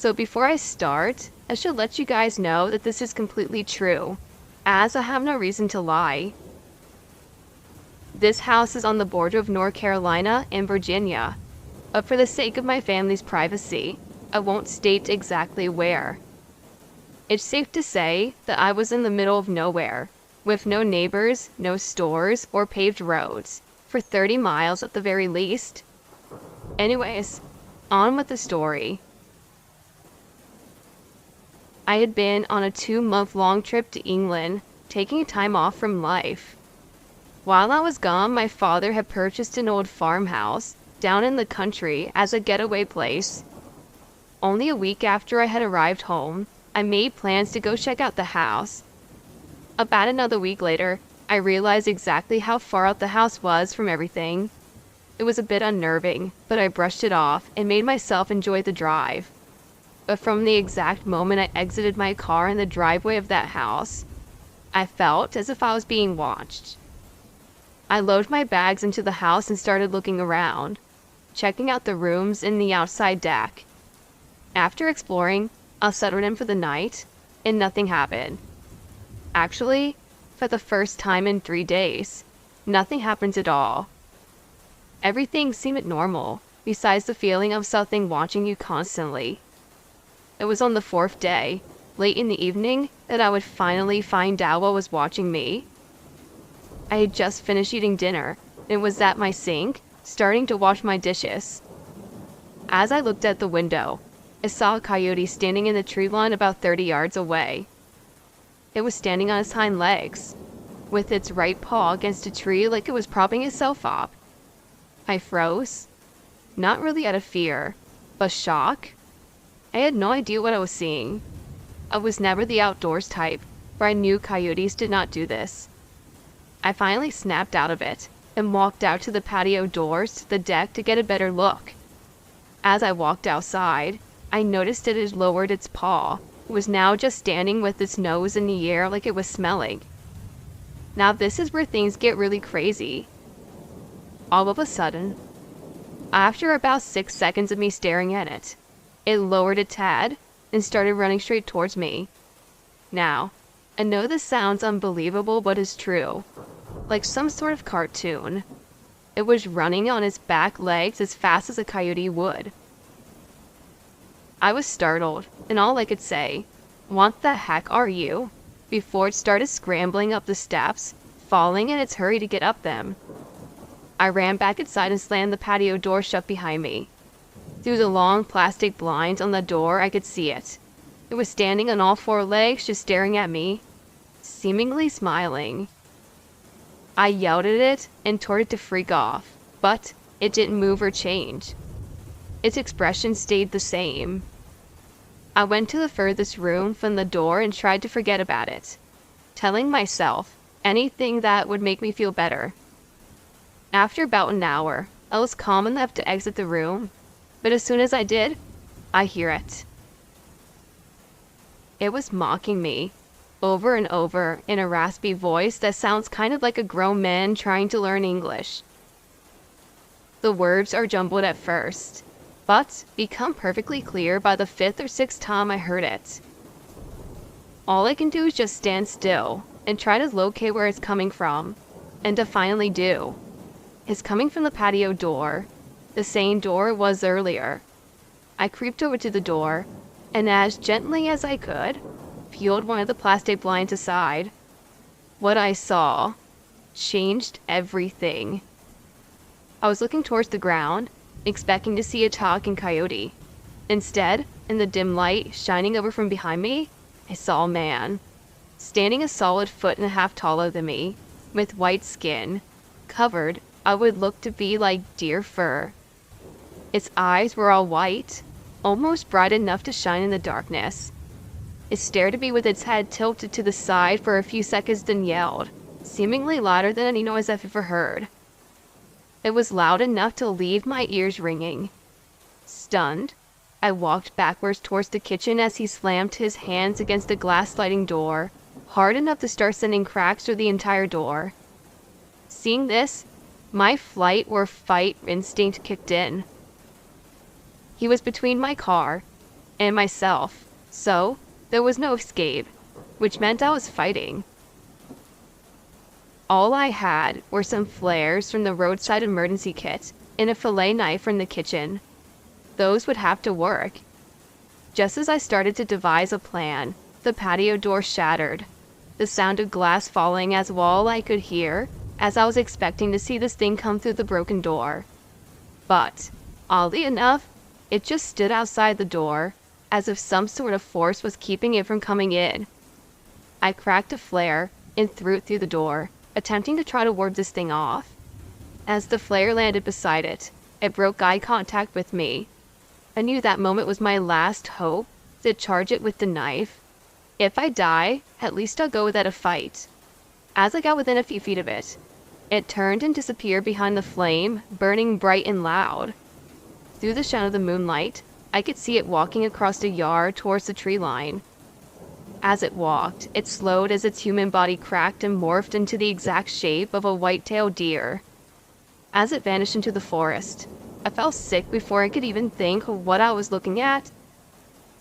So before I start, I should let you guys know that this is completely true, as I have no reason to lie. This house is on the border of North Carolina and Virginia, but for the sake of my family's privacy, I won't state exactly where. It's safe to say that I was in the middle of nowhere, with no neighbors, no stores, or paved roads, for 30 miles at the very least. Anyways, on with the story. I had been on a 2-month-long trip to England, taking time off from life. While I was gone, my father had purchased an old farmhouse down in the country as a getaway place. Only a week after I had arrived home, I made plans to go check out the house. About another week later, I realized exactly how far out the house was from everything. It was a bit unnerving, but I brushed it off and made myself enjoy the drive. But from the exact moment I exited my car in the driveway of that house, I felt as if I was being watched. I loaded my bags into the house and started looking around, checking out the rooms and the outside deck. After exploring, I settled in for the night, and nothing happened. Actually, for the first time in 3 days, nothing happened at all. Everything seemed normal, besides the feeling of something watching you constantly. It was on the 4th day, late in the evening, that I would finally find out what was watching me. I had just finished eating dinner, and was at my sink, starting to wash my dishes. As I looked at the window, I saw a coyote standing in the tree line about 30 yards away. It was standing on its hind legs, with its right paw against a tree like it was propping itself up. I froze, not really out of fear, but shock. I had no idea what I was seeing. I was never the outdoors type, for I knew coyotes did not do this. I finally snapped out of it and walked out to the patio doors to the deck to get a better look. As I walked outside, I noticed it had lowered its paw. It was now just standing with its nose in the air like it was smelling. Now this is where things get really crazy. All of a sudden, after about 6 seconds of me staring at it, it lowered a tad and started running straight towards me. Now, I know this sounds unbelievable, but it's true. Like some sort of cartoon. It was running on its back legs as fast as a coyote would. I was startled, and all I could say, "What the heck are you?" before it started scrambling up the steps, falling in its hurry to get up them. I ran back inside and slammed the patio door shut behind me. Through the long plastic blinds on the door, I could see it. It was standing on all 4 legs, just staring at me, seemingly smiling. I yelled at it and told it to freak off, but it didn't move or change. Its expression stayed the same. I went to the furthest room from the door and tried to forget about it, telling myself anything that would make me feel better. After about an hour, I was calm enough to exit the room, but as soon as I did, I hear it. It was mocking me, over and over, in a raspy voice that sounds kind of like a grown man trying to learn English. The words are jumbled at first, but become perfectly clear by the 5th or 6th time I heard it. All I can do is just stand still and try to locate where it's coming from, and to finally do. It's coming from the patio door, the same door it was earlier. I creeped over to the door, and as gently as I could, peeled one of the plastic blinds aside. What I saw changed everything. I was looking towards the ground, expecting to see a talking coyote. Instead, in the dim light shining over from behind me, I saw a man, standing a solid 1.5 feet taller than me, with white skin, covered I would look to be like deer fur. Its eyes were all white, almost bright enough to shine in the darkness. It stared at me with its head tilted to the side for a few seconds, then yelled, seemingly louder than any noise I've ever heard. It was loud enough to leave my ears ringing. Stunned, I walked backwards towards the kitchen as he slammed his hands against the glass sliding door, hard enough to start sending cracks through the entire door. Seeing this, my flight or fight instinct kicked in. He was between my car and myself, so there was no escape, which meant I was fighting. All I had were some flares from the roadside emergency kit and a fillet knife from the kitchen. Those would have to work. Just as I started to devise a plan, the patio door shattered. The sound of glass falling as all I could hear, as I was expecting to see this thing come through the broken door. But, oddly enough, it just stood outside the door, as if some sort of force was keeping it from coming in. I cracked a flare and threw it through the door, attempting to try to ward this thing off. As the flare landed beside it, it broke eye contact with me. I knew that moment was my last hope to charge it with the knife. If I die, at least I'll go without a fight. As I got within a few feet of it, it turned and disappeared behind the flame, burning bright and loud. Through the shadow of the moonlight, I could see it walking across the yard towards the tree line. As it walked, it slowed as its human body cracked and morphed into the exact shape of a white-tailed deer. As it vanished into the forest, I felt sick before I could even think of what I was looking at.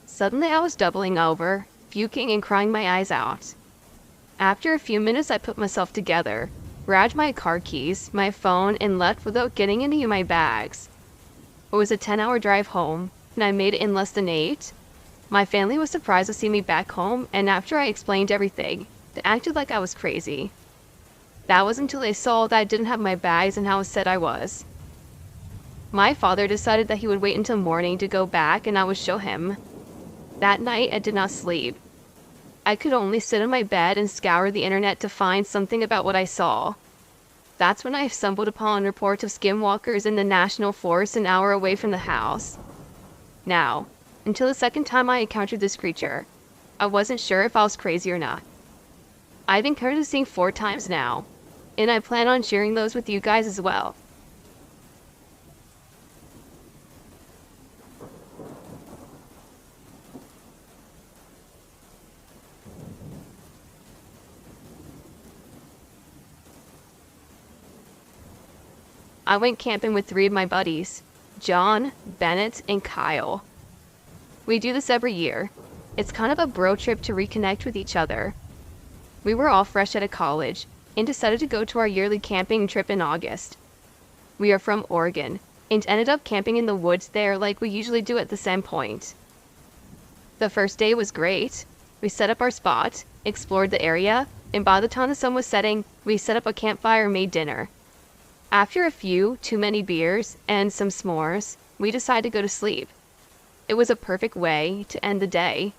Suddenly I was doubling over, puking and crying my eyes out. After a few minutes I put myself together, grabbed my car keys, my phone, and left without getting any of my bags. It was a 10-hour drive home, and I made it in less than 8. My family was surprised to see me back home, and after I explained everything, they acted like I was crazy. That was until they saw that I didn't have my bags and how upset I was. My father decided that he would wait until morning to go back and I would show him. That night I did not sleep. I could only sit on my bed and scour the internet to find something about what I saw. That's when I stumbled upon reports of skinwalkers in the National Forest an hour away from the house. Now, until the second time I encountered this creature, I wasn't sure if I was crazy or not. I've encountered this thing 4 times now, and I plan on sharing those with you guys as well. I went camping with 3 of my buddies, John, Bennett, and Kyle. We do this every year. It's kind of a bro trip to reconnect with each other. We were all fresh out of college and decided to go to our yearly camping trip in August. We are from Oregon and ended up camping in the woods there like we usually do at the Sand Point. The first day was great. We set up our spot, explored the area, and by the time the sun was setting, we set up a campfire and made dinner. After a few too many beers and some s'mores, we decided to go to sleep. It was a perfect way to end the day.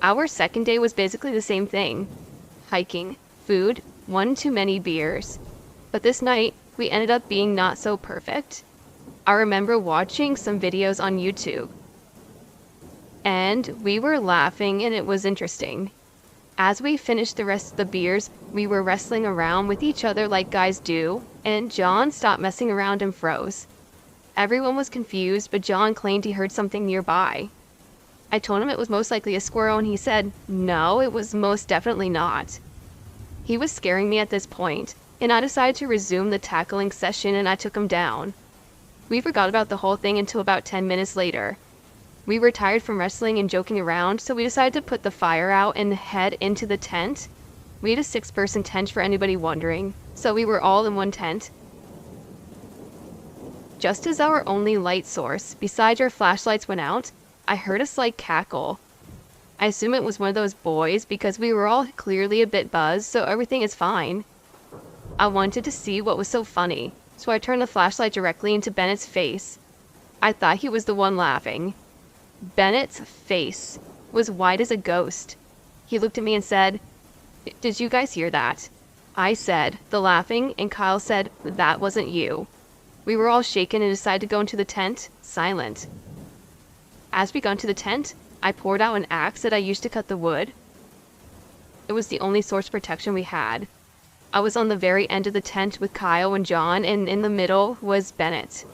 Our second day was basically the same thing. Hiking, food, 1 too many beers. But this night, we ended up being not so perfect. I remember watching some videos on YouTube. And we were laughing and it was interesting. As we finished the rest of the beers, we were wrestling around with each other like guys do, and John stopped messing around and froze. Everyone was confused, but John claimed he heard something nearby. I told him it was most likely a squirrel, and he said, no, it was most definitely not. He was scaring me at this point, and I decided to resume the tackling session and I took him down. We forgot about the whole thing until about 10 minutes later. We were tired from wrestling and joking around, so we decided to put the fire out and head into the tent. We had a 6-person tent for anybody wondering, so we were all in one tent. Just as our only light source, besides our flashlights, went out, I heard a slight cackle. I assume it was one of those boys because we were all clearly a bit buzzed, so everything is fine. I wanted to see what was so funny, so I turned the flashlight directly into Bennett's face. I thought he was the one laughing. Bennett's face was white as a ghost. He looked at me and said, "Did you guys hear that?" I said, "The laughing," and Kyle said, "That wasn't you." We were all shaken and decided to go into the tent, silent. As we got into the tent, I poured out an axe that I used to cut the wood. It was the only source of protection we had. I was on the very end of the tent with Kyle and John, and in the middle was Bennett.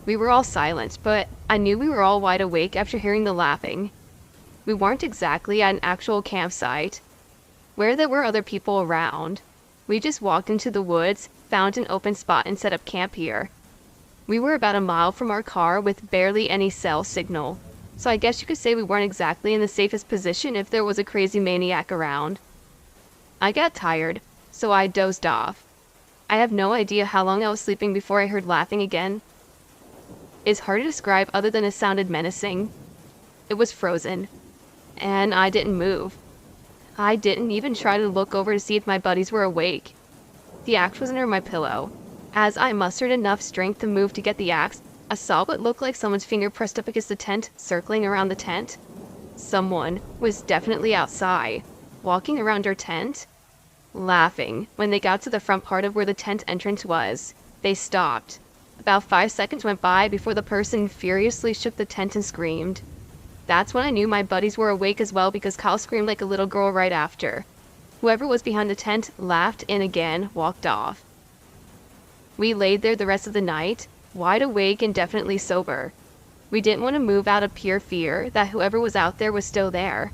We were all silent, but I knew we were all wide awake after hearing the laughing. We weren't exactly at an actual campsite, where there were other people around. We just walked into the woods, found an open spot, and set up camp here. We were about a mile from our car with barely any cell signal. So I guess you could say we weren't exactly in the safest position if there was a crazy maniac around. I got tired, so I dozed off. I have no idea how long I was sleeping before I heard laughing again. It's hard to describe other than it sounded menacing. It was frozen, and I didn't move. I didn't even try to look over to see if my buddies were awake. The axe was under my pillow. As I mustered enough strength to move to get the axe, I saw what looked like someone's finger pressed up against the tent, circling around the tent. Someone was definitely outside, walking around our tent, laughing. When they got to the front part of where the tent entrance was, they stopped. About 5 seconds went by before the person furiously shook the tent and screamed. That's when I knew my buddies were awake as well, because Kyle screamed like a little girl right after. Whoever was behind the tent laughed and again walked off. We laid there the rest of the night, wide awake and definitely sober. We didn't want to move out of pure fear that whoever was out there was still there.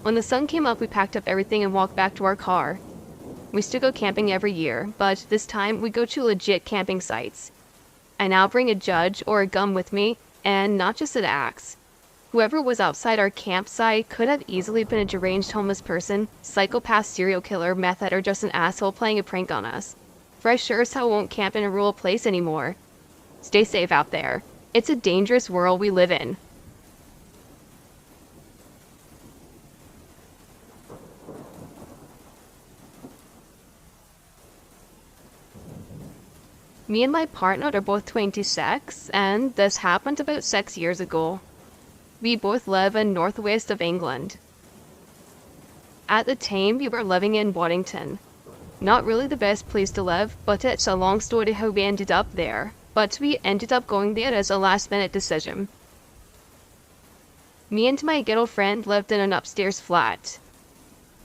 When the sun came up, we packed up everything and walked back to our car. We still go camping every year, but this time we go to legit camping sites. I now bring a judge or a gun with me, and not just an axe. Whoever was outside our campsite could have easily been a deranged homeless person, psychopath, serial killer, meth head, or just an asshole playing a prank on us. For I sure as hell won't camp in a rural place anymore. Stay safe out there. It's a dangerous world we live in. Me and my partner are both 26, and this happened about 6 years ago. We both live in northwest of England. At the time, we were living in Waddington. Not really the best place to live, but it's a long story how we ended up there. But we ended up going there as a last-minute decision. Me and my girlfriend lived in an upstairs flat.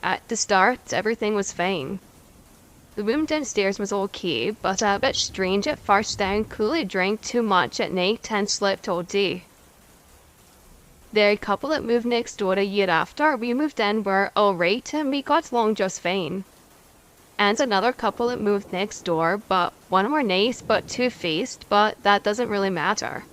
At the start, everything was fine. The room downstairs was okay, but a bit strange at first. I clearly drank too much at night and slept all day. The couple that moved next door a year after we moved in were alright, and we got along just fine. And another couple that moved next door, but one were nice but two-faced, but that doesn't really matter.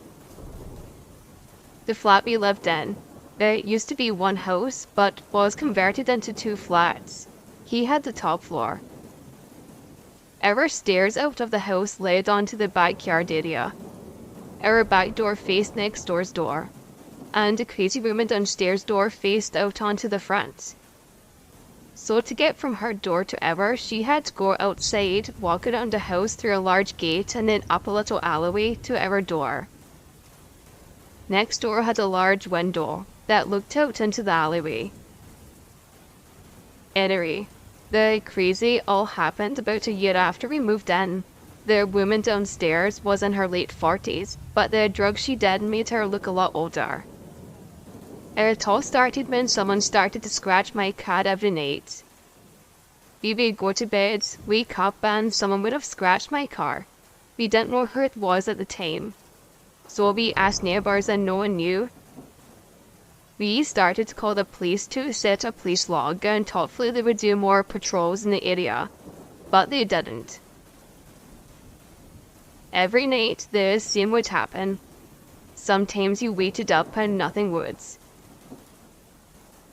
The flat we lived in, there used to be one house, but was converted into 2 flats. He had the top floor. Our stairs out of the house led onto the backyard area. Our back door faced next door's door, and the crazy woman downstairs door faced out onto the front. So to get from her door to ours, she had to go outside, walk around the house through a large gate, and then up a little alleyway to our door. Next door had a large window that looked out into the alleyway. Anyway, the crazy all happened about a year after we moved in. The woman downstairs was in her late 40s, but the drugs she did made her look a lot older. It all started when someone started to scratch my cat every night. We would go to bed, wake up, and someone would have scratched my car. We didn't know who it was at the time, so we asked neighbours and no one knew. We started to call the police to set a police log, and hopefully they would do more patrols in the area, but they didn't. Every night the same would happen. Sometimes you waited up and nothing would.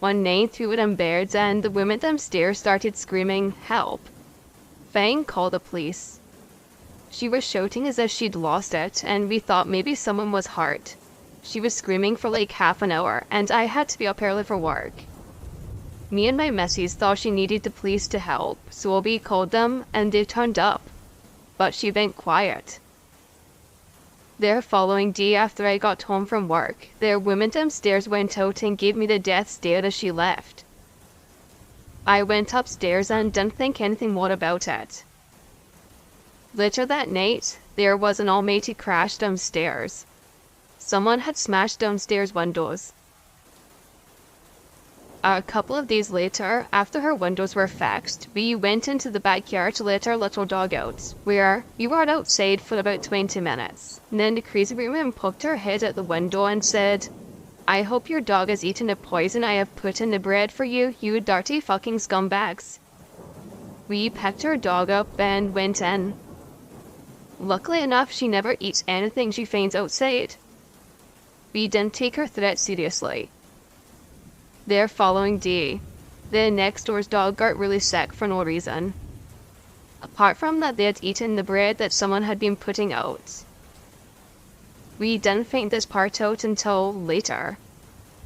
One night we were in bed and the woman downstairs started screaming, "Help!" Fang called the police. She was shouting as if she'd lost it, and we thought maybe someone was hurt. She was screaming for like half an hour, and I had to be up early for work. Me and my missus thought she needed the police to help, so we called them and they turned up. But she went quiet. The following day after I got home from work, the woman downstairs went out and gave me the death stare as she left. I went upstairs and didn't think anything more about it. Later that night, there was an almighty crash downstairs. Someone had smashed downstairs windows. A couple of days later, after her windows were fixed, we went into the backyard to let our little dog out, where we were outside for about 20 minutes. And then the crazy woman poked her head out the window and said, "I hope your dog has eaten the poison I have put in the bread for you, you dirty fucking scumbags." We picked her dog up and went in. Luckily enough, she never eats anything she finds outside. We didn't take her threat seriously. The following day, the next door's dog got really sick for no reason. Apart from that, they had eaten the bread that someone had been putting out. We didn't find this part out until later.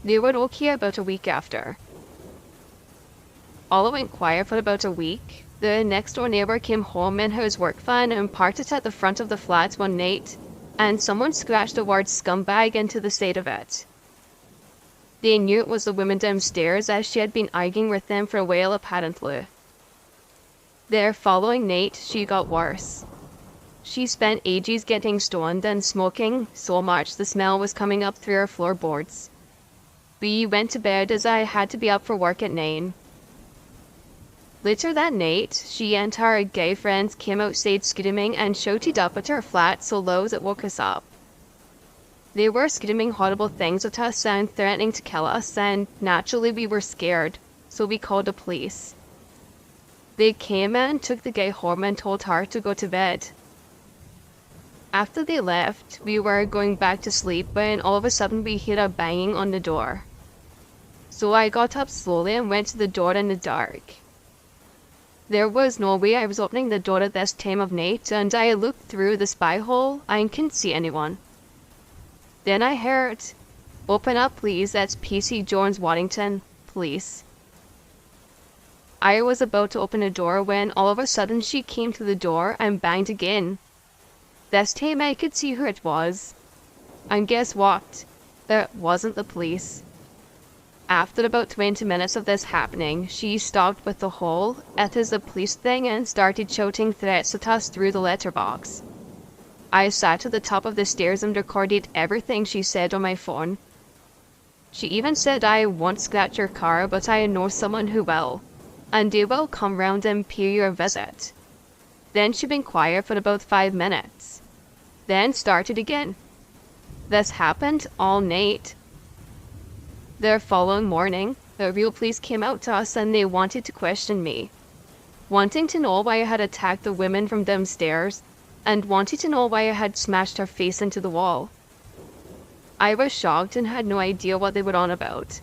They were okay about a week after. All went quiet for about a week. The next door neighbor came home in his work van and parked it at the front of the flat one night, and someone scratched the word scumbag into the side of it. They knew it was the woman downstairs, as she had been arguing with them for a while apparently. The following night, she got worse. She spent ages getting stoned and smoking so much the smell was coming up through her floorboards. We went to bed as I had to be up for work at 9. Later that night, she and her gay friends came outside screaming and shouted up at her flat so loud it woke us up. They were screaming horrible things at us and threatening to kill us, and naturally we were scared, so we called the police. They came and took the guy home and told her to go to bed. After they left, we were going back to sleep when all of a sudden we heard a banging on the door. So I got up slowly and went to the door in the dark. There was no way I was opening the door at this time of night, and I looked through the spy hole and couldn't see anyone. Then I heard, "Open up please, that's PC Jones Waddington, police." I was about to open the door when all of a sudden she came to the door and banged again. This time I could see who it was. And guess what? It wasn't the police. After about 20 minutes of this happening, she stopped with the whole "it is the police" thing and started shouting threats at us through the letterbox. I sat at the top of the stairs and recorded everything she said on my phone. She even said, "I won't scratch your car, but I know someone who will, and they will come round and pay you a visit." Then she been quiet for about 5 minutes, then started again. This happened all night. The following morning, the real police came out to us and they wanted to question me, wanting to know why I had attacked the women from downstairs, and wanted to know why I had smashed her face into the wall. I was shocked and had no idea what they were on about.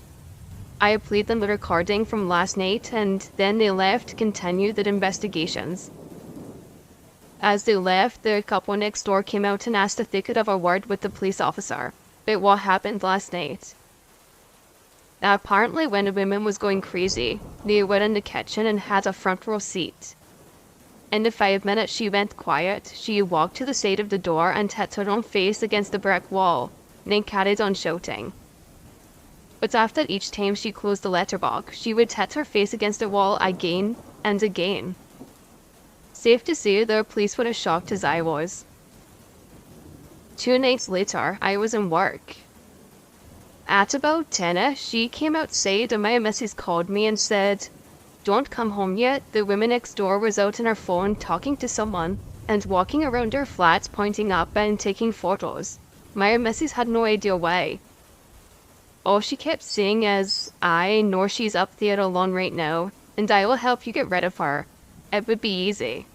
I played them the recording from last night, and then they left to continue their investigations. As they left, the couple next door came out and asked if they could have a word with the police officer about what happened last night. Now, apparently when the woman was going crazy, they were in the kitchen and had a front row seat. In the 5 minutes she went quiet, she walked to the side of the door and hit her own face against the brick wall, then carried on shouting. But after each time she closed the letterbox, she would hit her face against the wall again and again. Safe to say, the police were as shocked as I was. 2 nights later, I was in work. At about 10ish, she came outside and my missus called me and said, "Don't come home yet, the woman next door was out on her phone talking to someone and walking around her flat pointing up and taking photos." My missus had no idea why. All she kept saying is, "I know she's up there alone right now, and I will help you get rid of her. It would be easy."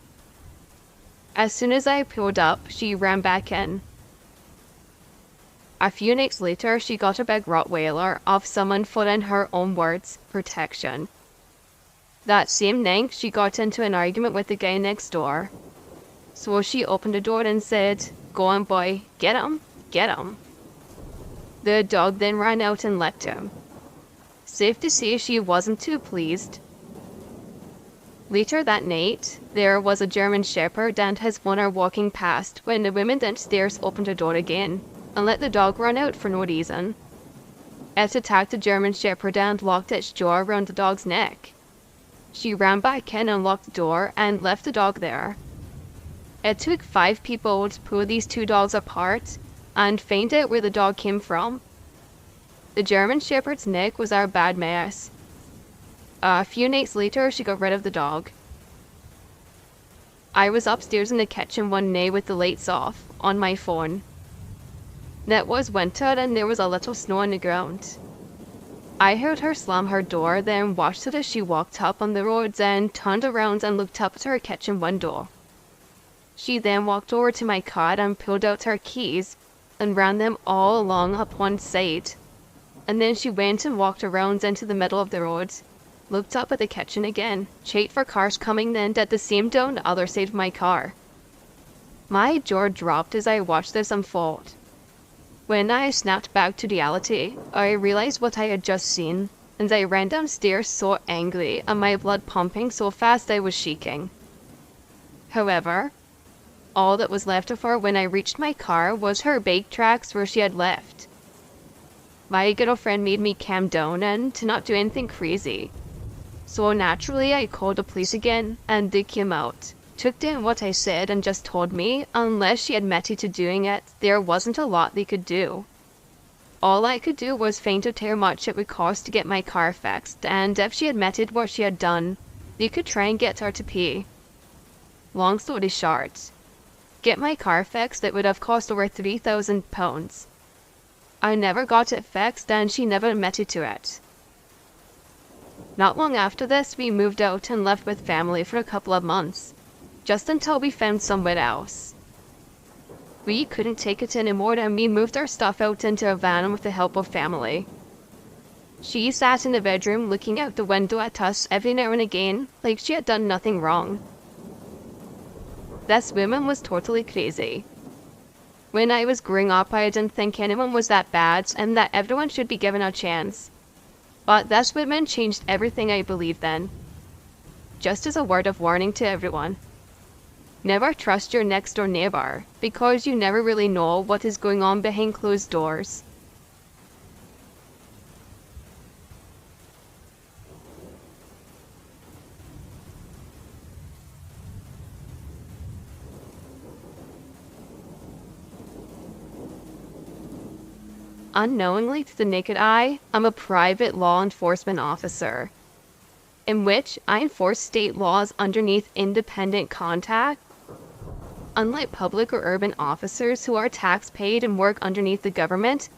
As soon as I pulled up, she ran back in. A few nights later, she got a big Rottweiler off someone for, in her own words, protection. That same night, she got into an argument with the guy next door. So she opened the door and said, "Go on boy, get him, get him." The dog then ran out and licked him. Safe to say she wasn't too pleased. Later that night, there was a German Shepherd and his owner walking past when the woman downstairs opened the door again and let the dog run out for no reason. It attacked the German Shepherd and locked its jaw around the dog's neck. She ran back in and locked the door and left the dog there. It took 5 people to pull these 2 dogs apart and find out where the dog came from. The German Shepherd's neck was our bad mess. A few nights later, she got rid of the dog. I was upstairs in the kitchen one night with the lights off, on my phone. It was winter and there was a little snow on the ground. I heard her slam her door, then watched her as she walked up on the road and turned around and looked up at her kitchen window. She then walked over to my car and pulled out her keys and ran them all along up one side. And then she went and walked around into the middle of the road, looked up at the kitchen again, checked for cars coming, then did the same down the other side of my car. My jaw dropped as I watched this unfold. When I snapped back to reality, I realized what I had just seen, and I ran downstairs so angry and my blood pumping so fast I was shaking. However, all that was left of her when I reached my car was her bike tracks where she had left. My girlfriend made me calm down and to not do anything crazy. So naturally I called the police again, and they came out, took down what I said and just told me unless she admitted to doing it, there wasn't a lot they could do. All I could do was find out how much it would cost to get my car fixed, and if she admitted what she had done, they could try and get her to pay. Long story short, get my car fixed, it would have cost over £3,000. I never got it fixed and she never admitted to it. Not long after this, we moved out and lived with family for a couple of months, just until we found somewhere else. We couldn't take it anymore and we moved our stuff out into a van with the help of family. She sat in the bedroom looking out the window at us every now and again like she had done nothing wrong. This woman was totally crazy. When I was growing up, I didn't think anyone was that bad and that everyone should be given a chance. But this woman changed everything I believed in. Just as a word of warning to everyone, never trust your next door neighbor, because you never really know what is going on behind closed doors. Unknowingly to the naked eye, I'm a private law enforcement officer, in which I enforce state laws underneath independent contract. Unlike public or urban officers who are tax paid and work underneath the government,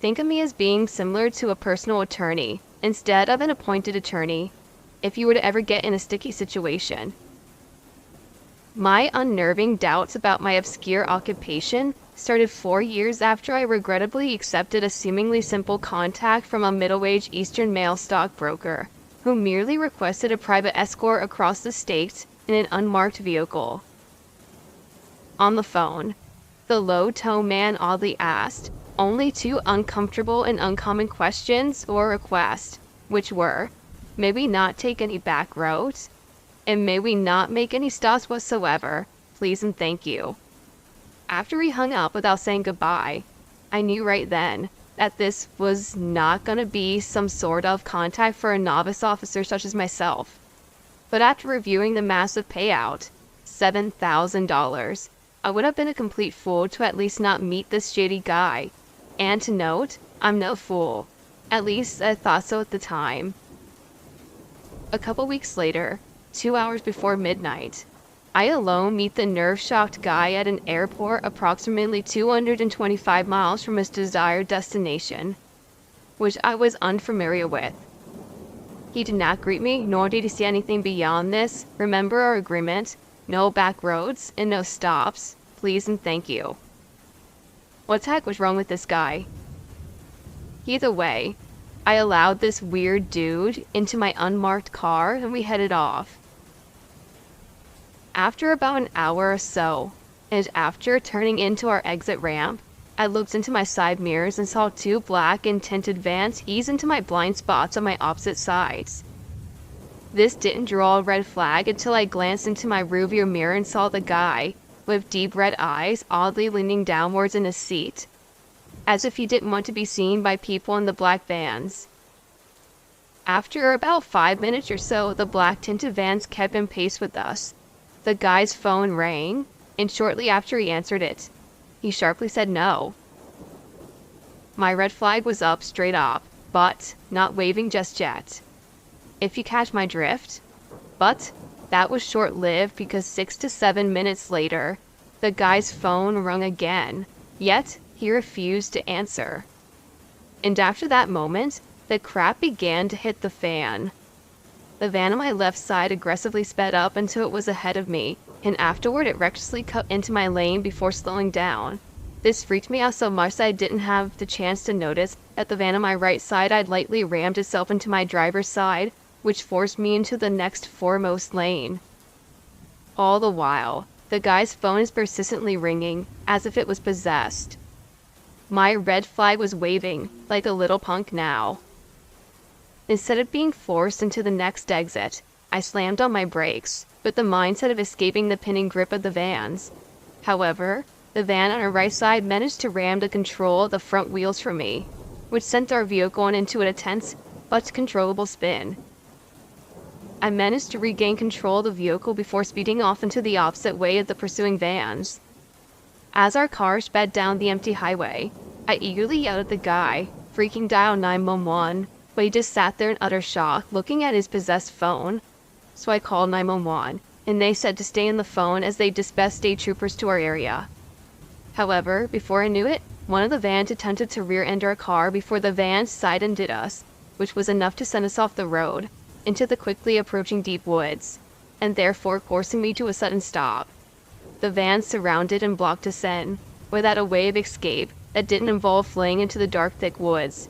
think of me as being similar to a personal attorney instead of an appointed attorney if you were to ever get in a sticky situation. My unnerving doubts about my obscure occupation started 4 years after I regrettably accepted a seemingly simple contact from a middle-aged Eastern male stockbroker who merely requested a private escort across the state in an unmarked vehicle. On the phone, the low-tone man oddly asked only 2 uncomfortable and uncommon questions or requests, which were, may we not take any back roads, and may we not make any stops whatsoever, please and thank you. After he hung up without saying goodbye, I knew right then that this was not going to be some sort of contact for a novice officer such as myself. But after reviewing the massive payout, $7,000, I would have been a complete fool to at least not meet this shady guy. And to note, I'm no fool. At least I thought so at the time. A couple weeks later, 2 hours before midnight, I alone meet the nerve-shocked guy at an airport approximately 225 miles from his desired destination, which I was unfamiliar with. He did not greet me, nor did he say anything beyond this. Remember our agreement? No back roads and no stops. Please and thank you. What the heck was wrong with this guy? Either way, I allowed this weird dude into my unmarked car and we headed off. After about an hour or so, and after turning into our exit ramp, I looked into my side mirrors and saw 2 black and tinted vans ease into my blind spots on my opposite sides. This didn't draw a red flag until I glanced into my rearview mirror and saw the guy, with deep red eyes, oddly leaning downwards in his seat, as if he didn't want to be seen by people in the black vans. After about 5 minutes or so, the black tinted vans kept in pace with us. The guy's phone rang, and shortly after he answered it, he sharply said no. My red flag was up straight up, but not waving just yet, if you catch my drift. But that was short-lived because 6 to 7 minutes later, the guy's phone rang again, yet he refused to answer. And after that moment, the crap began to hit the fan. The van on my left side aggressively sped up until it was ahead of me, and afterward it recklessly cut into my lane before slowing down. This freaked me out so much that I didn't have the chance to notice that the van on my right side had lightly rammed itself into my driver's side, which forced me into the next foremost lane. All the while, the guy's phone is persistently ringing, as if it was possessed. My red flag was waving, like a little punk now. Instead of being forced into the next exit, I slammed on my brakes, with the mindset of escaping the pinning grip of the vans. However, the van on our right side managed to ram the control of the front wheels from me, which sent our vehicle into an intense but controllable spin. I managed to regain control of the vehicle before speeding off into the opposite way of the pursuing vans. As our car sped down the empty highway, I eagerly yelled at the guy, freaking dial 911, but he just sat there in utter shock, looking at his possessed phone. So I called 911, and they said to stay on the phone as they dispatched state troopers to our area. However, before I knew it, one of the vans attempted to rear-end our car before the van side-ended us, which was enough to send us off the road, into the quickly approaching deep woods, and therefore forcing me to a sudden stop. The van surrounded and blocked us in, without a way of escape that didn't involve fleeing into the dark, thick woods.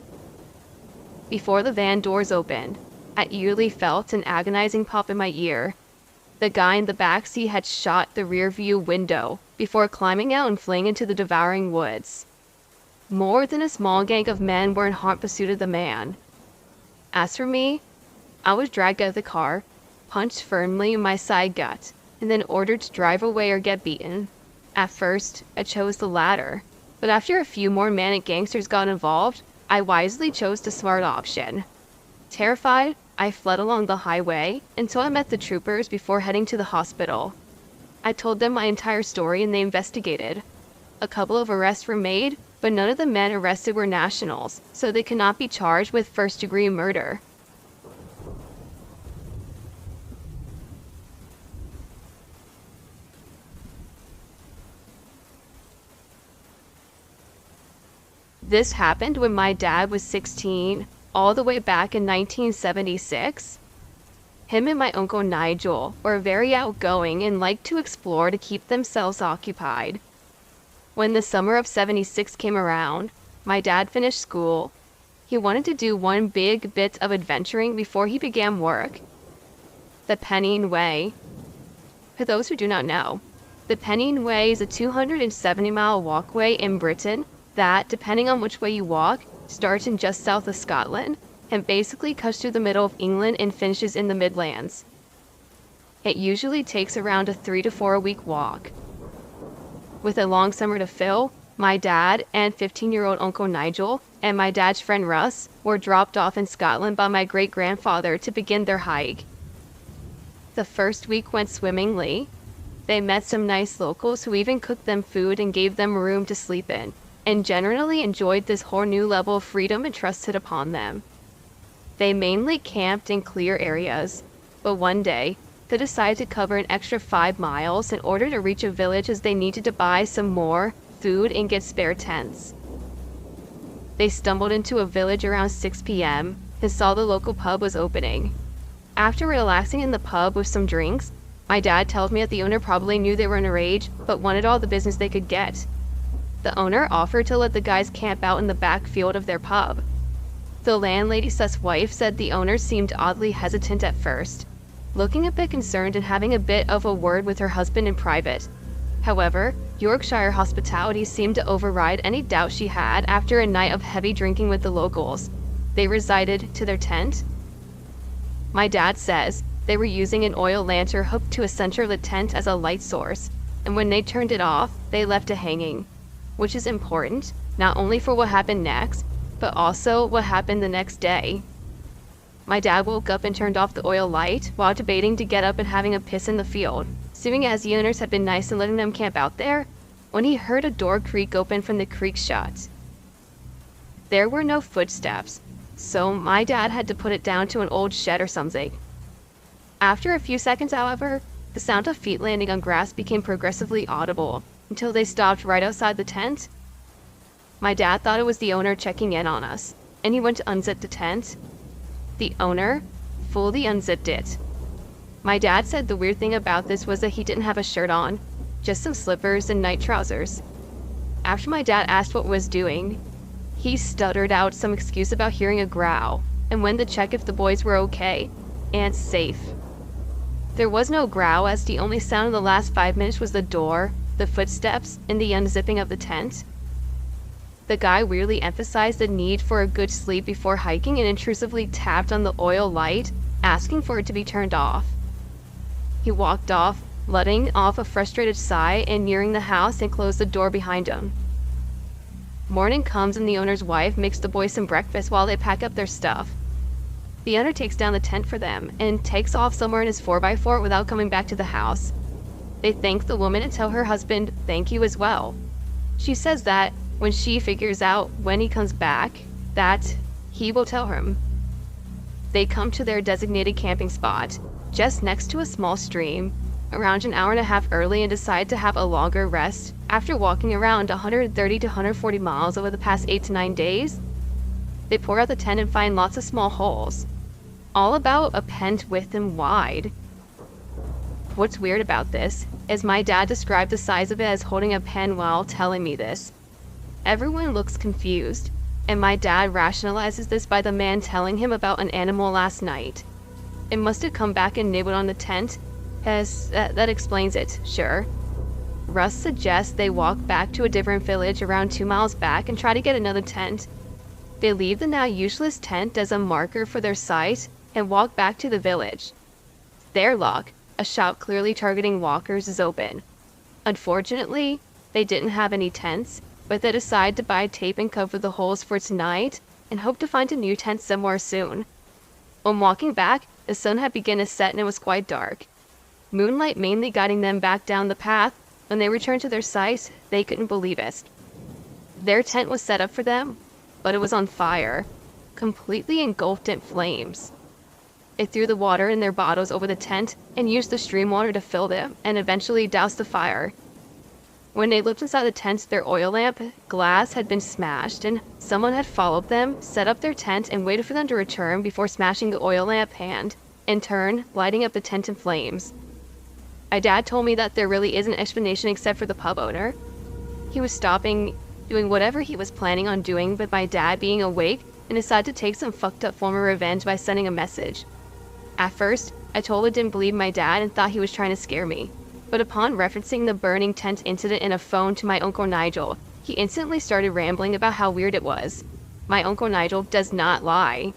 Before the van doors opened, I eagerly felt an agonizing pop in my ear. The guy in the back seat had shot the rear view window before climbing out and fleeing into the devouring woods. More than a small gang of men were in hot pursuit of the man. As for me, I was dragged out of the car, punched firmly in my side gut, and then ordered to drive away or get beaten. At first, I chose the latter, but after a few more manic gangsters got involved, I wisely chose the smart option. Terrified, I fled along the highway until I met the troopers before heading to the hospital. I told them my entire story and they investigated. A couple of arrests were made, but none of the men arrested were nationals, so they could not be charged with first-degree murder. This happened when my dad was 16, all the way back in 1976. Him and my uncle Nigel were very outgoing and liked to explore to keep themselves occupied. When the summer of '76 came around, my dad finished school. He wanted to do one big bit of adventuring before he began work. The Pennine Way. For those who do not know, the Pennine Way is a 270-mile walkway in Britain that, depending on which way you walk, starts in just south of Scotland and basically cuts through the middle of England and finishes in the Midlands. It usually takes around a 3 to 4 week walk. With a long summer to fill, my dad and 15-year-old Uncle Nigel and my dad's friend Russ were dropped off in Scotland by my great-grandfather to begin their hike. The first week went swimmingly. They met some nice locals who even cooked them food and gave them a room to sleep in, and generally enjoyed this whole new level of freedom entrusted upon them. They mainly camped in clear areas, but one day, they decided to cover an extra 5 miles in order to reach a village as they needed to buy some more food and get spare tents. They stumbled into a village around 6 p.m. and saw the local pub was opening. After relaxing in the pub with some drinks, my dad told me that the owner probably knew they were in a rage, but wanted all the business they could get. The owner offered to let the guys camp out in the back field of their pub. The landlady's wife said the owner seemed oddly hesitant at first, looking a bit concerned and having a bit of a word with her husband in private. However, Yorkshire hospitality seemed to override any doubt she had after a night of heavy drinking with the locals. They resided to their tent. My dad says they were using an oil lantern hooked to a centerlit tent as a light source, and when they turned it off, they left it hanging, which is important, not only for what happened next, but also what happened the next day. My dad woke up and turned off the oil light while debating to get up and having a piss in the field, assuming as the owners had been nice and letting them camp out there, when he heard a door creak open from the creek shut. There were no footsteps, so my dad had to put it down to an old shed or something. After a few seconds, however, the sound of feet landing on grass became progressively audible, until they stopped right outside the tent. My dad thought it was the owner checking in on us, and he went to unzip the tent. The owner fully unzipped it. My dad said the weird thing about this was that he didn't have a shirt on, just some slippers and night trousers. After my dad asked what was doing, he stuttered out some excuse about hearing a growl and went to check if the boys were okay and safe. There was no growl, as the only sound in the last 5 minutes was the door, the footsteps, and the unzipping of the tent. The guy weirdly emphasized the need for a good sleep before hiking and intrusively tapped on the oil light, asking for it to be turned off. He walked off, letting off a frustrated sigh and nearing the house and closed the door behind him. Morning comes and the owner's wife makes the boys some breakfast while they pack up their stuff. The owner takes down the tent for them and takes off somewhere in his 4x4 without coming back to the house. They thank the woman and tell her husband thank you as well. She says that when she figures out when he comes back, that he will tell him. They come to their designated camping spot, just next to a small stream, around an hour and a half early, and decide to have a longer rest after walking around 130 to 140 miles over the past 8 to 9 days. They pour out the tent and find lots of small holes, all about a pent width and wide. What's weird about this is my dad described the size of it as holding a pen while telling me this. Everyone looks confused, and my dad rationalizes this by the man telling him about an animal last night. It must have come back and nibbled on the tent, as that explains it, sure. Russ suggests they walk back to a different village around 2 miles back and try to get another tent. They leave the now useless tent as a marker for their site and walk back to the village. Their lock, a shop clearly targeting walkers, is open. Unfortunately, they didn't have any tents, but they decide to buy tape and cover the holes for tonight and hope to find a new tent somewhere soon. When walking back, the sun had begun to set and it was quite dark. Moonlight mainly guiding them back down the path. When they returned to their site, they couldn't believe it. Their tent was set up for them, but it was on fire, completely engulfed in flames. They threw the water in their bottles over the tent and used the stream water to fill them and eventually doused the fire. When they looked inside the tent, their oil lamp glass had been smashed, and someone had followed them, set up their tent, and waited for them to return before smashing the oil lamp hand, in turn, lighting up the tent in flames. My dad told me that there really isn't an explanation except for the pub owner. He was stopping doing whatever he was planning on doing with my dad being awake and decided to take some fucked up form of revenge by sending a message. At first, I totally didn't believe my dad and thought he was trying to scare me. But upon referencing the burning tent incident in a phone to my Uncle Nigel, he instantly started rambling about how weird it was. My Uncle Nigel does not lie.